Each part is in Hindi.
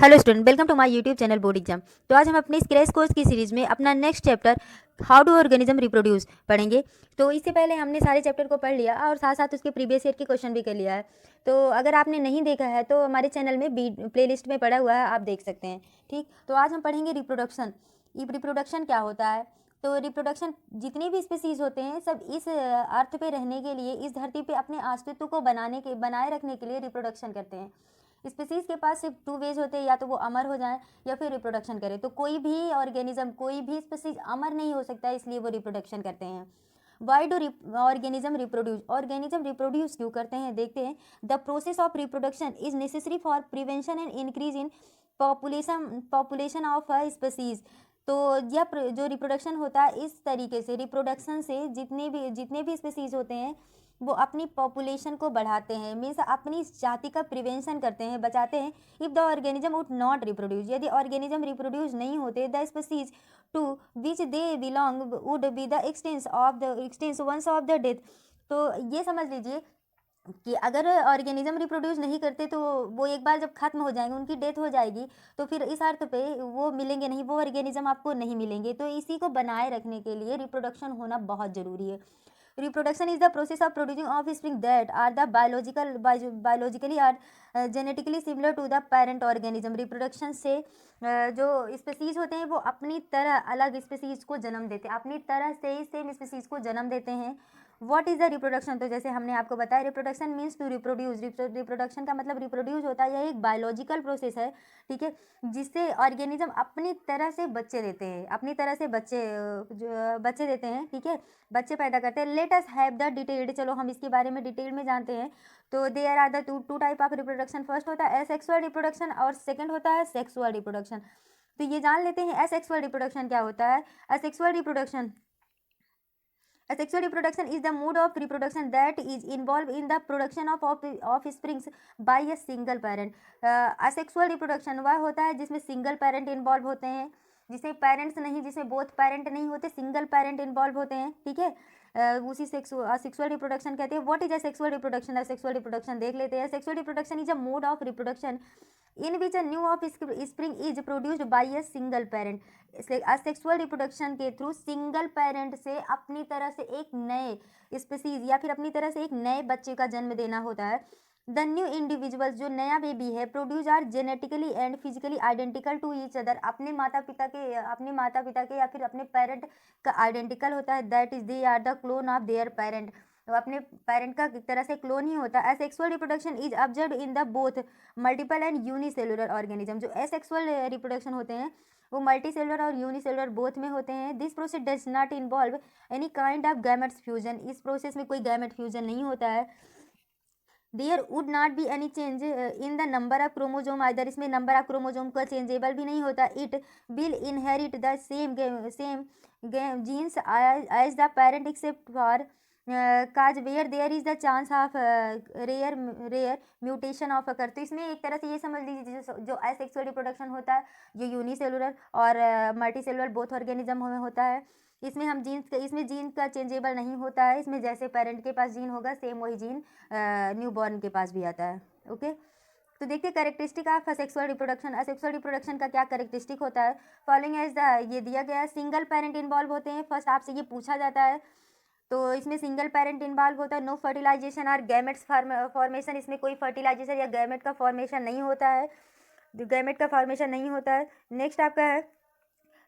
Hello student, welcome to my YouTube channel board exam. तो आज हम अपने इस क्रैश कोर्स की सीरीज में अपना next chapter how do organism reproduce पढ़ेंगे। तो इससे पहले हमने सारे चैप्टर को पढ़ लिया और साथ साथ उसके प्रीवियस ईयर के क्वेश्चन भी कर लिया है। तो अगर आपने नहीं देखा है तो हमारे चैनल में प्लेलिस्ट में पड़ा हुआ है, आप देख सकते हैं। ठीक, तो आज हम पढ़ेंगे रिप्रोडक्शन। रिप्रोडक्शन क्या होता है? तो रिप्रोडक्शन, जितने भी स्पीसीज होते हैं सब इस अर्थ पे रहने के लिए, इस धरती पे अपने अस्तित्व को बनाए रखने के लिए रिप्रोडक्शन करते हैं। स्पीसीज के पास सिर्फ टू वेज होते हैं, या तो वो अमर हो जाएं या फिर रिप्रोडक्शन करें। तो कोई भी ऑर्गेनिज्म, कोई भी स्पीसीज अमर नहीं हो सकता, इसलिए वो रिप्रोडक्शन करते हैं। Why do organism reproduce? Organism reproduce क्यों करते हैं, देखते हैं। The process of reproduction is necessary for prevention and increase in population of a species. तो यह जो रिप्रोडक्शन होता है, इस तरीके से रिप्रोडक्शन से जितने भी स्पीसीज होते हैं वो अपनी पॉपुलेशन को बढ़ाते हैं, मीन्स अपनी जाति का प्रिवेंशन करते हैं, बचाते हैं। If the organism would not reproduce, यदि ऑर्गेनिज्म रिप्रोड्यूस नहीं होते, the species to which they belong would be the extents once of the death. तो ये समझ लीजिए कि अगर ऑर्गेनिज्म रिप्रोड्यूस नहीं करते तो वो एक बार जब खत्म हो जाएंगे, उनकी डेथ हो जाएगी, तो फिर इस अर्थ पे वो मिलेंगे नहीं, वो ऑर्गेनिज्म आपको नहीं मिलेंगे। तो इसी को बनाए रखने के लिए रिप्रोडक्शन होना बहुत ज़रूरी है। Reproduction is the process of producing offspring that are the biologically or genetically similar to the parent organism. Reproduction से जो स्पीसीज होते हैं वो अपनी तरह अलग स्पीसीज को जन्म देते हैं, अपनी तरह से ही सेम स्पीसीज को जन्म देते हैं। What is the reproduction? तो जैसे हमने आपको बताया, reproduction means to reproduce. Reproduction का मतलब रिप्रोड्यूस होता है, यह एक बायोलॉजिकल प्रोसेस है, ठीक है, जिससे ऑर्गेनिज्म अपनी तरह से बच्चे देते हैं, अपनी तरह से बच्चे देते हैं, ठीक है, बच्चे पैदा करते हैं। Let us have the detailed, चलो हम इसके बारे में डिटेल में जानते हैं। तो there are the two type of reproduction. First होता है एसेक्सुअल रिप्रोडक्शन और सेकंड होता है सेक्सुअल रिप्रोडक्शन। तो ये जान लेते हैं एसेक्सुअल रिप्रोडक्शन क्या होता है। Asexual reproduction Asexual reproduction is the mode of reproduction that is involved in the production of offsprings by a single parent. Asexual reproduction वह होता है जिसमें सिंगल पेरेंट इन्वॉल्व होते हैं, जिसमें पेरेंट्स नहीं, जिसमें बोथ पेरेंट नहीं होते, सिंगल पेरेंट इन्वॉल्व होते हैं, ठीक है। उसी सेक्सुअल रिप्रोडक्शन कहते हैं। What is asexual reproduction? Asexual reproduction देख लेते हैं। Sexual reproduction is a mode of reproduction in which a new of spring is produced by a single parent. Asexual reproduction के थ्रू सिंगल पेरेंट से अपनी तरह से एक नए स्पीसीज या फिर अपनी तरह से एक नए बच्चे का जन्म देना होता है। द न्यू इंडिविजुअल्स, जो नया बेबी है, produce are genetically and physically identical to each other, अपने माता पिता के या फिर अपने पेरेंट का आइडेंटिकल होता है। That is they are the clone of their parent, तो अपने पेरेंट का एक तरह से क्लोन ही होता है। Asexual reproduction is observed in the both multiple and unicellular organism. जो एसेक्सुअल रिप्रोडक्शन होते हैं वो मल्टीसेलुलर और यूनिसेलुलर बोथ में होते हैं। This process does not involve any kind of gametes fusion, इस प्रोसेस में कोई गैमेट फ्यूजन नहीं होता है। There would not be any change in the number of chromosome either, इसमें नंबर ऑफ क्रोमोजोम का चेंजेबल भी नहीं होता। It will inherit the same genes as the parent except for cause where there is the chance of rare mutation of occur. तो इसमें एक तरह से ये समझ लीजिए, जो एसेक्सुअल रिप्रोडक्शन होता है ये यूनिसेलुलर और मल्टीसेलुलर बोथ ऑर्गेनिज्म में होता है। इसमें जीन का चेंजेबल नहीं होता है, इसमें जैसे पेरेंट के पास जीन होगा सेम वही जीन न्यू बॉर्न के पास भी आता है। ओके, तो देखिए characteristic of asexual reproduction. Asexual reproduction का क्या कैरेक्टरिस्टिक होता है? फॉलोइंग एज द, ये दिया गया है। सिंगल पेरेंट इन्वॉल्व होते हैं, फर्स्ट आपसे ये पूछा जाता है, तो इसमें सिंगल पेरेंट इन्वॉल्व होता है। नो फर्टिलाइजेशन और गैमेट्स फॉर्मेशन, इसमें कोई फर्टिलाइजेशन या गैमेट का फॉर्मेशन नहीं होता है, गैमेट का फॉर्मेशन नहीं होता है। नेक्स्ट आपका है,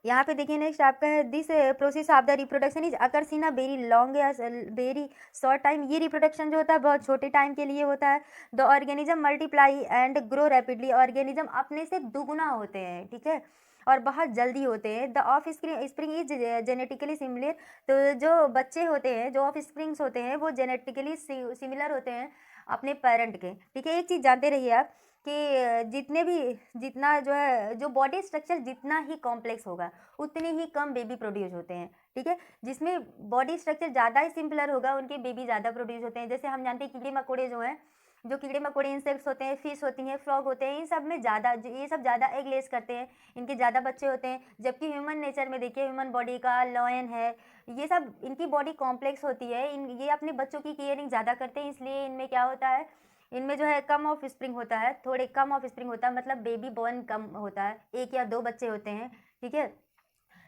यहाँ पे देखिए, नेक्स्ट आपका है, this process of the reproduction is occurs in a very long या वेरी शॉर्ट टाइम। ये रिप्रोडक्शन जो होता है बहुत छोटे टाइम के लिए होता है। The organism multiply and grow rapidly, organism अपने से दुगुना होते हैं, ठीक है, और बहुत जल्दी होते हैं। The of spring is genetically similar, तो जो बच्चे होते हैं, जो ऑफ स्प्रिंग्स होते हैं वो जेनेटिकली सिमिलर होते हैं अपने पेरेंट के, ठीक है। एक चीज़ जानते रहिए आप कि जितना जो है, जो बॉडी स्ट्रक्चर जितना ही कॉम्प्लेक्स होगा उतने ही कम बेबी प्रोड्यूस होते हैं, ठीक है। जिसमें बॉडी स्ट्रक्चर ज़्यादा ही सिंपलर होगा उनके बेबी ज़्यादा प्रोड्यूस होते हैं। जैसे हम जानते हैं कीड़े मकोड़े जो हैं, जो कीड़े मकोड़े इंसेक्ट्स होते हैं, फिश होती हैं, फ्रॉग होते हैं, इन सब में ये सब ज़्यादा एग लेस करते हैं, इनके ज़्यादा बच्चे होते हैं। जबकि ह्यूमन नेचर में देखिए, ह्यूमन बॉडी का लॉयन है, ये सब इनकी बॉडी कॉम्प्लेक्स होती है, ये अपने बच्चों की केयरिंग ज़्यादा करते हैं, इसलिए इनमें क्या होता है, इनमें जो है कम ऑफ स्प्रिंग होता है, थोड़े कम ऑफ स्प्रिंग होता है, मतलब बेबी बॉर्न कम होता है, 1 या 2 बच्चे होते हैं, ठीक है।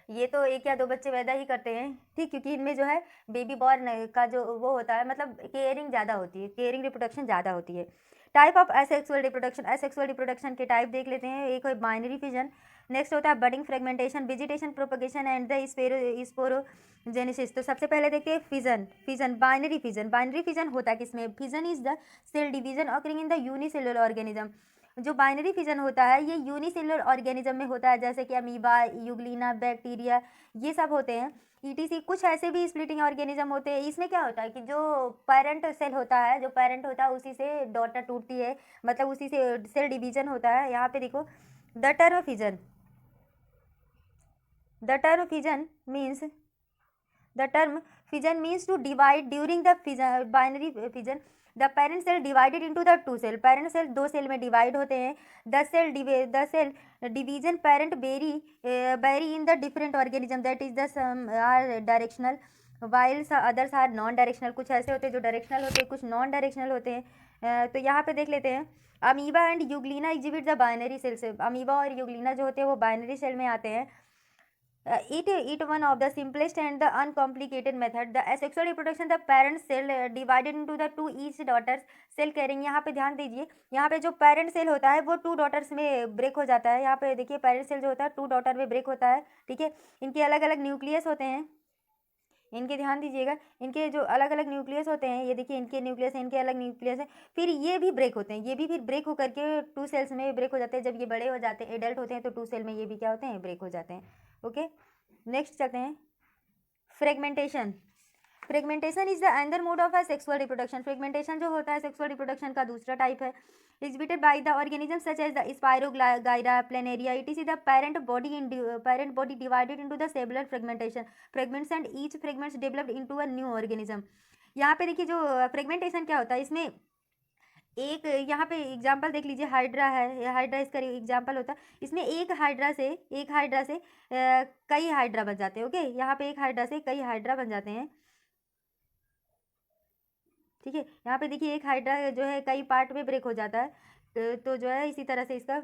ये तो 1 या 2 बच्चे पैदा ही करते हैं, ठीक, क्योंकि इनमें जो है बेबी बॉर्न का जो वो होता है, मतलब केयरिंग ज़्यादा होती है, केयरिंग रिप्रोडक्शन ज़्यादा होती है। Type of asexual reproduction, asexual reproduction के टाइप देख लेते हैं। एक है बाइनरी फिजन, नेक्स्ट होता है budding fragmentation, vegetation propagation and the sporogenesis. तो सबसे पहले देखते हैं fission. Fission binary fission, binary fission होता है किसमें? Fission is the cell division occurring in the unicellular organism. जो बाइनरी फिजन होता है ये यूनिसेलुलर ऑर्गेनिज्म में होता है, जैसे कि अमीबा, यूग्लिना, बैक्टीरिया, ये सब होते हैं। ईटीसी कुछ ऐसे भी स्प्लिटिंग ऑर्गेनिज्म होते हैं। इसमें क्या होता है कि जो पेरेंट सेल होता है, जो पेरेंट होता है उसी से डॉटर टूटती है, मतलब उसी से सेल डिवीजन होता है। यहाँ पे देखो the term fission, the term fission means The term fission means to divide during the fission, binary fission. The parent cell divided into the two cell. Parent cell 2 cell में डिवाइड होते हैं. The cell division parent vary in the different organism. That is the some are directional, while others are non directional. कुछ ऐसे होते हैं जो डायरेक्शनल होते हैं, कुछ नॉन डायरेक्शनल होते हैं. तो यहाँ पे देख लेते हैं. Amoeba and euglena exhibit the binary cell से. अमीबा और यूग्लिना जो होते हैं वो बाइनरी सेल में आते हैं. It one of the simplest and the uncomplicated method. The asexual reproduction, the parent cell divided into the two each daughters cell carrying. यहाँ पे ध्यान दीजिए, यहाँ पे जो पेरेंट सेल होता है वो 2 डॉटर्स में ब्रेक हो जाता है. यहाँ पे देखिए पेरेंट सेल जो होता है 2 डॉटर में ब्रेक होता है, ठीक है. इनके अलग अलग न्यूक्लियस होते हैं, इनके ध्यान दीजिएगा, इनके जो अलग अलग न्यूक्लियस होते हैं, ये देखिए इनके न्यूक्लियस है, इनके अलग न्यूक्लियस है. फिर ये भी ब्रेक होते हैं, ये भी फिर ब्रेक होकर के 2 सेल्स में ब्रेक हो जाते हैं. जब ये बड़े हो जाते हैं, एडल्ट होते हैं, तो 2 सेल में ये भी क्या होते हैं? ब्रेक हो जाते हैं. ओके, नेक्स्ट चलते हैं fragmentation. Fragmentation is the another mode of sexual reproduction. Fragmentation जो होता है सेक्सुअल रिप्रोडक्शन का दूसरा टाइप है. exhibited by the organism such as the Spirogyra, Planaria. It is the parent body divided into the cellular fragments and each fragments developed into a new organism. यहाँ पे देखिए जो फ्रेगमेंटेशन क्या होता है, इसमें एक यहाँ पे एग्जाम्पल देख लीजिए, हाइड्रा है, हाइड्रा इसका एग्जाम्पल होता है. इसमें एक हाइड्रा से कई हाइड्रा बन जाते हैं. ओके, यहाँ पे एक हाइड्रा से कई हाइड्रा बन जाते हैं, ठीक है. यहाँ पे देखिए एक हाइड्रा जो है कई पार्ट में ब्रेक हो जाता है, तो जो है इसी तरह से इसका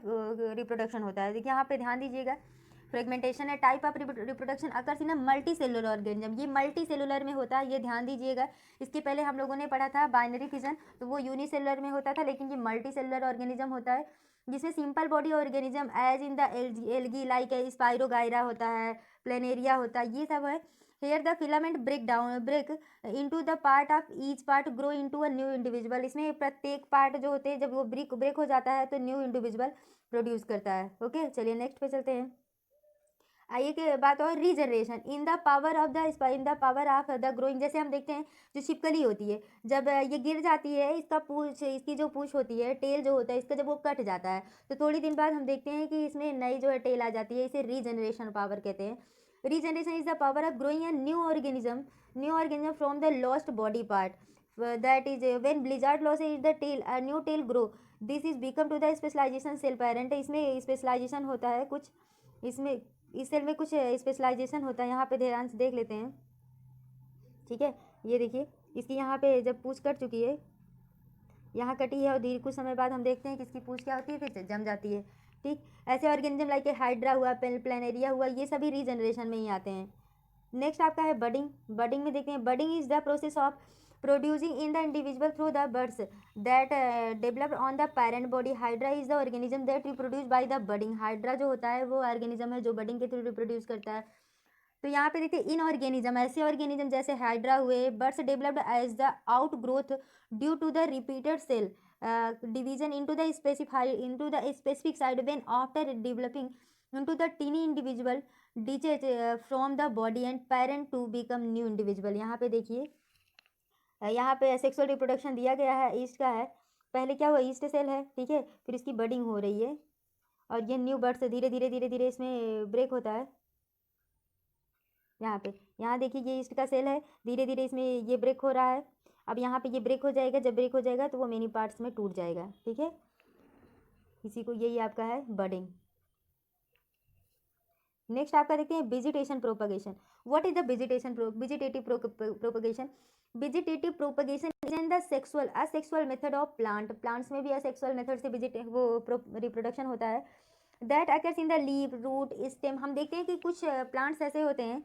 रिप्रोडक्शन होता है. देखिए यहाँ पे ध्यान दीजिएगा, फ्रेगमेंटेशन है type of reproduction occurs in multi cellular organism. ये मल्टी सेलुलर में होता है, ये ध्यान दीजिएगा. इसके पहले हम लोगों ने पढ़ा था बाइनरी फिजन, तो वो यूनिसेलुलर में होता था, लेकिन ये मल्टी सेलुलर ऑर्गेनिज्म होता है जिसमें simple body organism as in the algae like spirogyra होता है, प्लेनेरिया होता है, ये सब है. Here the filament break into the part of each part grow into a new individual. इसमें प्रत्येक पार्ट जो होते हैं जब वो ब्रेक हो जाता है तो न्यू इंडिविजुअल प्रोड्यूस करता है. ओके, चलिए नेक्स्ट पे चलते हैं. आइए के बात और regeneration in the power of the growing. जैसे हम देखते हैं जो छिपकली होती है, जब ये गिर जाती है, इसकी जो पूंछ होती है, टेल जो होता है इसका, जब वो कट जाता है तो थोड़ी दिन बाद हम देखते हैं कि इसमें नई जो है टेल आ जाती है. इसे रीजनरेशन पावर कहते हैं. Regeneration is the power of growing a new organism from the lost body part. That is when blizzard loses the tail, a new tail grow. This is become to the specialization cell parent. इसमें स्पेशलाइजेशन होता है कुछ, इसमें इस सेल में कुछ स्पेशलाइजेशन होता है. यहाँ पे ध्यान से देख लेते हैं, ठीक है. ये देखिए इसकी यहाँ पे जब पूंछ कट चुकी है, यहाँ कटी है, और धीरे कुछ समय बाद हम देखते हैं कि इसकी पूंछ क्या होती है, फिर से जम जाती है, ठीक. ऐसे ऑर्गेनिज्म लाइक हाइड्रा हुआ, प्लेनेरिया हुआ, ये सभी रीजनरेशन में ही आते हैं. नेक्स्ट आपका है बडिंग. बडिंग में देखते हैं, budding is the process of producing in the individual through the birds that developed on the parent body. Hydra is the organism that reproduce by the budding. Hydra जो होता है वो ऑर्गेनिज्म है जो बडिंग के थ्रू रिप्रोड्यूस करता है. तो यहाँ पे देखते हैं इन ऑर्गेनिज्म, ऐसे ऑर्गेनिज्म जैसे हाइड्रा हुए, buds developed as the outgrowth due to the repeated cell division into the specific side when after developing into the teeny individual detach from the body and parent to become new individual. यहाँ पे देखिए, यहाँ पे सेक्सुअल रिप्रोडक्शन दिया गया है, ईस्ट का है. पहले क्या हुआ, ईस्ट सेल है, ठीक है, फिर इसकी बडिंग हो रही है और ये न्यू बर्ड से धीरे धीरे इसमें ब्रेक होता है. यहाँ देखिए ये ईस्ट का सेल है, धीरे धीरे इसमें ये ब्रेक हो रहा है. अब यहाँ पे ये ब्रेक हो जाएगा, जब ब्रेक हो जाएगा तो वो मेनी पार्ट्स में टूट जाएगा, ठीक है. इसी को, यही आपका है बडिंग. नेक्स्ट आपका देखते हैं vegetation propagation. What is the vegetative propagation? Vegetative propagation the sexual asexual method of plants में भी असेक्सुअल मेथड से रिप्रोडक्शन होता है। That occurs in the leaf root stem. हम देखते हैं कि कुछ प्लांट्स ऐसे होते हैं,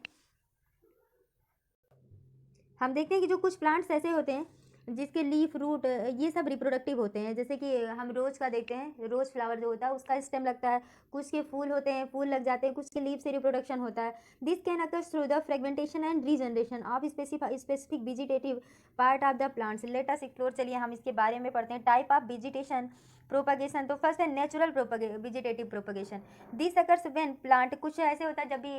हम देखते हैं कि जो कुछ प्लांट्स ऐसे होते हैं जिसके लीफ रूट ये सब रिप्रोडक्टिव होते हैं। जैसे कि हम रोज़ का देखते हैं, रोज़ फ्लावर जो होता है उसका स्टेम लगता है, कुछ के फूल होते हैं, फूल लग जाते हैं, कुछ के लीफ से रिप्रोडक्शन होता है। This can occurs through the fragmentation and regeneration of specific vegetative part of the plants. Let us explore. चलिए हम इसके बारे में पढ़ते हैं। Type of vegetation propagation. तो फर्स्ट है natural vegetative propagation. This occurs when plant, कुछ ऐसे होता है जब भी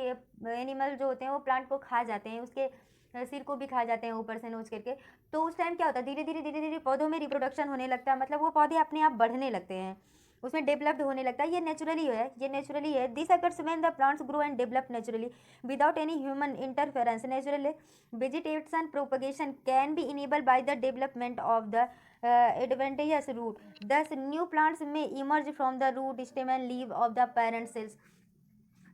एनिमल जो होते हैं वो प्लांट को खा जाते हैं, उसके सिर को भी खा जाते हैं ऊपर से नोच करके, तो उस टाइम क्या होता है धीरे धीरे पौधों में रिप्रोडक्शन होने लगता है, मतलब वो पौधे अपने आप बढ़ने लगते हैं, उसमें डेवलप्ड होने लगता है। ये नेचुरली है। This occurs when the plants grow and develop naturally without any human interference. Natural vegetation propagation can be enabled by the development of the advantageous root. Thus new plants may emerge from the root stem and leaf of the parent cells.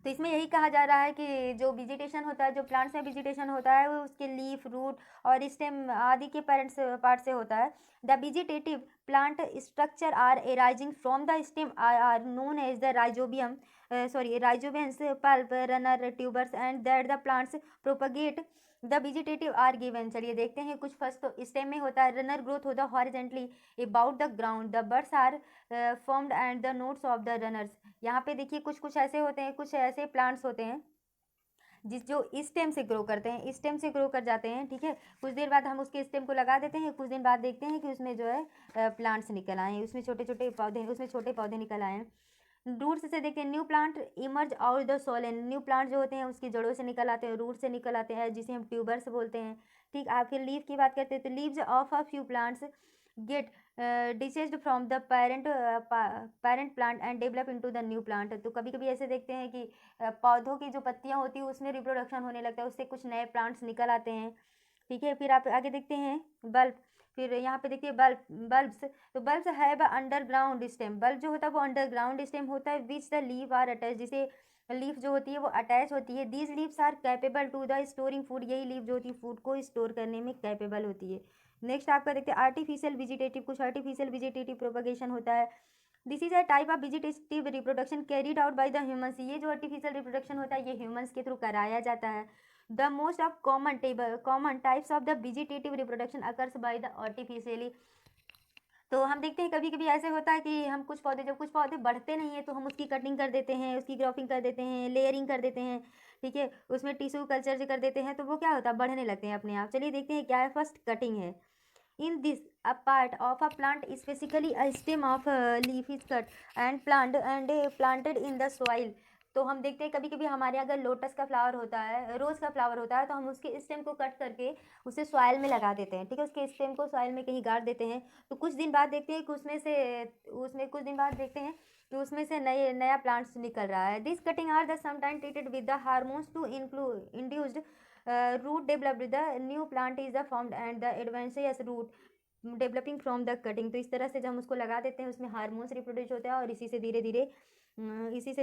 तो इसमें यही कहा जा रहा है कि जो वेजिटेशन होता है, जो प्लांट्स में वेजिटेशन होता है, वो उसके लीफ रूट और स्टेम आदि के पार्ट से होता है। The vegetative plant structure are arising from the stem are known as the rhizobians pulp runner tubers and that the plants propagate the vegetative are given. चलिए देखते हैं कुछ। फर्स्ट तो स्टेम में होता है, रनर ग्रोथ होता है horizontally about the ground, the buds are formed and the nodes of the runners. यहाँ पे देखिए कुछ ऐसे होते हैं, कुछ ऐसे प्लांट्स होते हैं जो स्टेम से ग्रो करते हैं, स्टेम से ग्रो कर जाते हैं, ठीक है। कुछ देर बाद हम उसके स्टेम को लगा देते हैं, कुछ दिन बाद देखते हैं कि उसमें जो है प्लांट्स निकल आए, उसमें छोटे पौधे निकल आए हैं। रूट्स से देखते हैं new plant emerge out the soil. New plant जो होते हैं उसकी जड़ों से निकल आते हैं, रूट से निकल आते हैं, जिसे हम ट्यूबर्स बोलते हैं, ठीक। आपके लीफ की बात करते हैं तो leaves of a few plants get diseased from the parent plant and develop into the new plant. तो कभी कभी ऐसे देखते हैं कि पौधों की जो पत्तियां होती है उसमें रिप्रोडक्शन होने लगता है, उससे कुछ नए प्लांट्स निकल आते हैं, ठीक है। फिर आप आगे देखते हैं बल्ब। फिर यहाँ पे देखिए बल्ब्स। तो bulbs have underground stem. Bulb जो होता है वो अंडरग्राउंड स्टेम होता है which the leaf are attach, जिसे लीफ जो होती है वो अटैच होती है। These leaves are capable to the storing food. यही लीफ जो होती है फूड को स्टोर करने में कैपेबल होती है। नेक्स्ट आपका देखते हैं आर्टिफिशियल वेजिटेटिव। कुछ आर्टिफिशियल वेजिटेटिव प्रोपगेशन होता है। This is a type of vegetative reproduction carried out by the humans. ये जो आर्टिफिशियल रिप्रोडक्शन होता है ये ह्यूमंस के थ्रू कराया जाता है। The most of common types of the vegetative reproduction occurs by the artificially. तो हम देखते हैं कभी कभी ऐसे होता है कि हम जब कुछ पौधे बढ़ते नहीं है तो हम उसकी कटिंग कर देते हैं, उसकी ग्रोपिंग कर देते हैं, लेयरिंग कर देते हैं, ठीक है, उसमें टिश्यू कल्चर जो कर देते हैं तो वो क्या होता है बढ़ने लगते हैं अपने आप। चलिए देखते हैं क्या है। फर्स्ट कटिंग है। In this, a part of a plant, specifically a stem of a leaf, is cut and planted in the soil. तो हम देखते हैं कभी कभी हमारे अगर लोटस का फ्लावर होता है, रोज़ का फ्लावर होता है, तो हम उसके स्टेम को कट करके उसे सॉइल में लगा देते हैं, ठीक है। उसके स्टेम को सॉइल में कहीं गाड़ देते हैं। तो कुछ दिन बाद देखते हैं कि उसमें से नया प्लांट्स निकल रहा है। This cutting are the sometime treated with the hormones to induced root developed, the new plant is the formed and the advantageous root developing from the cutting. तो इस तरह से जब हम उसको लगा देते हैं उसमें हार्मोन्स रिप्रोड्यूस होता है और इसी से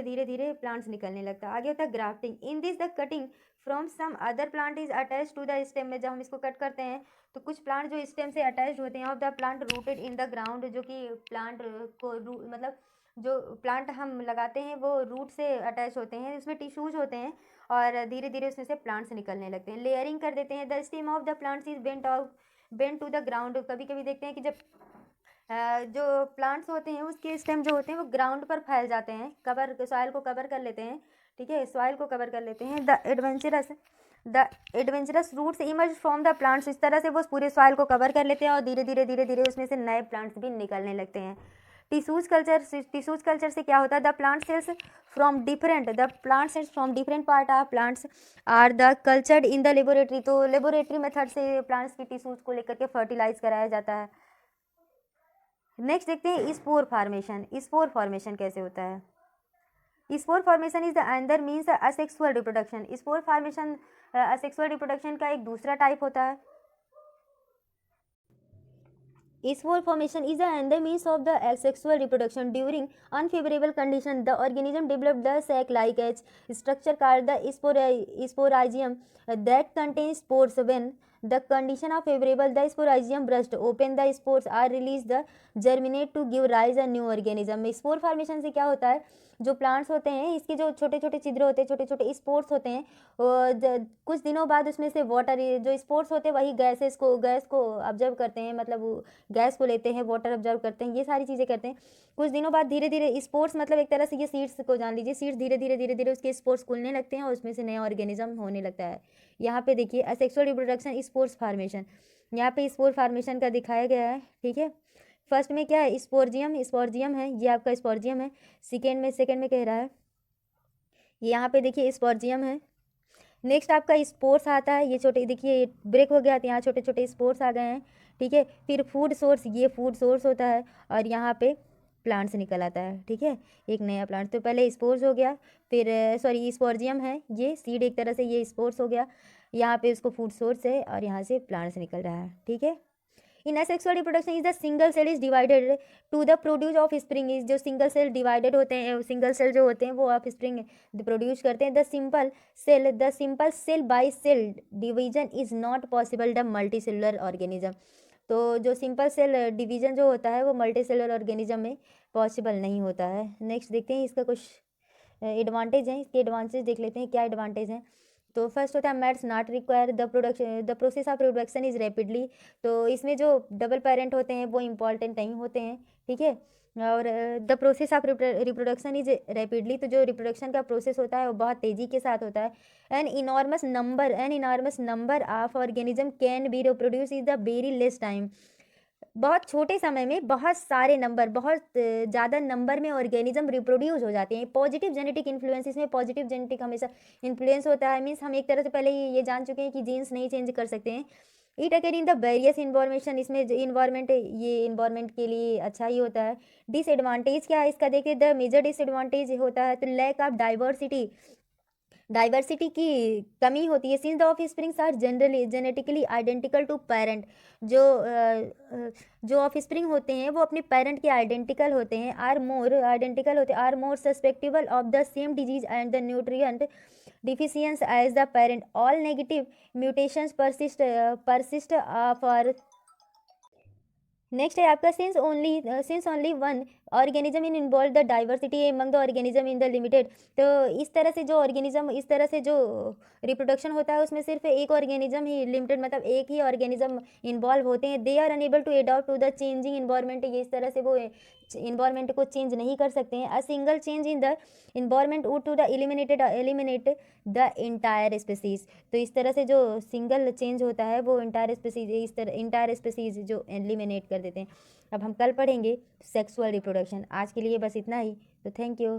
धीरे धीरे प्लांट्स निकलने लगता है। आगे होता है grafting. In this the cutting from some other plant is attach to the stem. में जब हम इसको कट करते हैं तो कुछ प्लांट जो स्टेम से अटैच होते हैं of the plant rooted in the ground, जो कि प्लांट को मतलब जो प्लांट हम लगाते हैं वो रूट से अटैच होते हैं, उसमें टिश्यूज होते हैं और धीरे धीरे उसमें से प्लांट्स निकलने लगते हैं। लेयरिंग कर देते हैं। The stem of the plants is bent to the ground. कभी कभी देखते हैं कि जब जो प्लांट्स होते हैं उसके स्टेम जो होते हैं वो ग्राउंड पर फैल जाते हैं, सॉइल को कवर कर लेते हैं, ठीक है, सॉइल को कवर कर लेते हैं। The adventurous roots emerge from the plants. इस तरह से वो पूरे सॉइल को कवर कर लेते हैं और धीरे धीरे उसमें से नए प्लांट्स भी निकलने लगते हैं। टिश्यूज कल्चर से क्या होता है? The plant cells from different part of plants are the cultured in the laboratory. तो लेबोरेटरी मेथड से प्लांट्स की टिश्यूज को लेकर के फर्टिलाइज कराया जाता है। नेक्स्ट देखते हैं स्पोर फॉर्मेशन। स्पोर फॉर्मेशन कैसे होता है? Spore formation is the another means asexual reproduction. Spore formation asexual reproduction का एक दूसरा टाइप होता है। Spore formation is another means of the asexual reproduction. During unfavorable conditions, the organism develops the sac-like structure called the sporigium that contains spores. When the condition of favourable the sporangium burst open the spores are release the germinate to give rise a new organism. Spore formation से क्या होता है, जो प्लांट्स होते हैं इसके जो छोटे छोटे छिद्र होते हैं, छोटे छोटे स्पोर्स होते हैं, कुछ दिनों बाद उसमें से वाटर, जो स्पोर्स होते हैं वही गैस को ऑब्जर्व करते हैं, मतलब गैस को लेते हैं, वाटर ऑब्जर्व करते हैं, ये सारी चीज़ें करते हैं। कुछ दिनों बाद धीरे धीरे स्पोर्स, मतलब एक तरह से ये सीड्स को जान लीजिए, सीड्स धीरे धीरे उसके स्पोर्स खुलने लगते हैं और उसमें से नया ऑर्गेनिज्म होने लगता है। यहाँ पे देखिए असेक्सुअल रिप्रोडक्शन स्पोर्स फार्मेशन, यहाँ पे स्पोर फार्मेशन का दिखाया गया है। ठीक है, फर्स्ट में क्या है, स्पोर्जियम है, ये आपका स्पोर्जियम है। सेकेंड में कह रहा है, यहाँ पे देखिए स्पोर्जियम है। नेक्स्ट आपका स्पोर्स आता है, ये छोटे देखिए ब्रेक हो गया तो यहाँ छोटे छोटे स्पोर्स आ गए हैं। ठीक है, फिर फूड सोर्स, ये फूड सोर्स होता है और यहाँ पे प्लांट्स निकल आता है। ठीक है, एक नया प्लांट। तो पहले स्पोर्स हो गया, फिर स्पोर्जियम है, ये सीड एक तरह से, ये स्पोर्स हो गया, यहाँ पे उसको फूड सोर्स है और यहाँ से प्लांट्स निकल रहा है। ठीक है, in asexual reproduction is the single cell is divided to the produce offspring. Is जो सिंगल सेल डिवाइडेड होते हैं, सिंगल सेल जो होते हैं वो ऑफ स्प्रिंग प्रोड्यूस करते हैं। The simple cell by cell division is not possible the multicellular organism. तो जो सिंपल सेल डिवीजन जो होता है वो मल्टी सेलुलर ऑर्गेनिज्म में पॉसिबल नहीं होता है। नेक्स्ट देखते हैं इसका कुछ एडवांटेज हैं, इसके एडवांटेज देख लेते हैं क्या एडवांटेज हैं। तो फर्स्ट होता है mats not require the process of reproduction is rapidly. तो इसमें जो डबल पेरेंट होते हैं वो इम्पॉर्टेंट नहीं होते हैं। ठीक है, और the process of reproduction is rapidly, तो जो रिप्रोडक्शन का प्रोसेस होता है वो बहुत तेज़ी के साथ होता है। An enormous number of organism can be reproduce is the very less time. बहुत छोटे समय में बहुत सारे नंबर, बहुत ज़्यादा नंबर में ऑर्गेनिज्म रिप्रोड्यूस हो जाते हैं। पॉजिटिव जेनेटिक इन्फ्लुएंस, इसमें पॉजिटिव जेनेटिक हमेशा इन्फ्लुएंस होता है। मीन्स हम एक तरह से पहले ये जान चुके हैं कि जीन्स नहीं चेंज कर सकते हैं। It occur in the various environment, इसमें जो इन्वायरमेंट, ये इन्वायरमेंट के लिए अच्छा ही होता है। डिसएडवांटेज क्या है इसका, देखिए द मेजर डिसएडवांटेज होता है तो लैक ऑफ डाइवर्सिटी की कमी होती है। Since the offsprings are generally genetically identical to parent, जो ऑफ स्प्रिंग होते हैं वो अपने पेरेंट के आइडेंटिकल होते हैं, are more susceptible of the same disease and the nutrient deficiencies as the parent. All negative mutations persist for. Next है आपका since only one organism in involve the diversity among the organism in the limited. तो इस तरह से जो रिप्रोडक्शन होता है उसमें सिर्फ एक ऑर्गेनिज्म ही लिमिटेड, मतलब एक ही ऑर्गेनिज्म इन्वॉल्व होते हैं। They are unable to adopt to the changing environment, ये इस तरह से वो इन्वायरमेंट को चेंज नहीं कर सकते हैं। A single change in the environment would to the eliminate the entire species. तो इस तरह से जो सिंगल चेंज होता है वो इंटायर स्पीसीज जो एलिमिनेट कर देते हैं। अब हम कल पढ़ेंगे सेक्सुअल रिप्रोडक्शन। आज के लिए बस इतना ही, तो थैंक यू।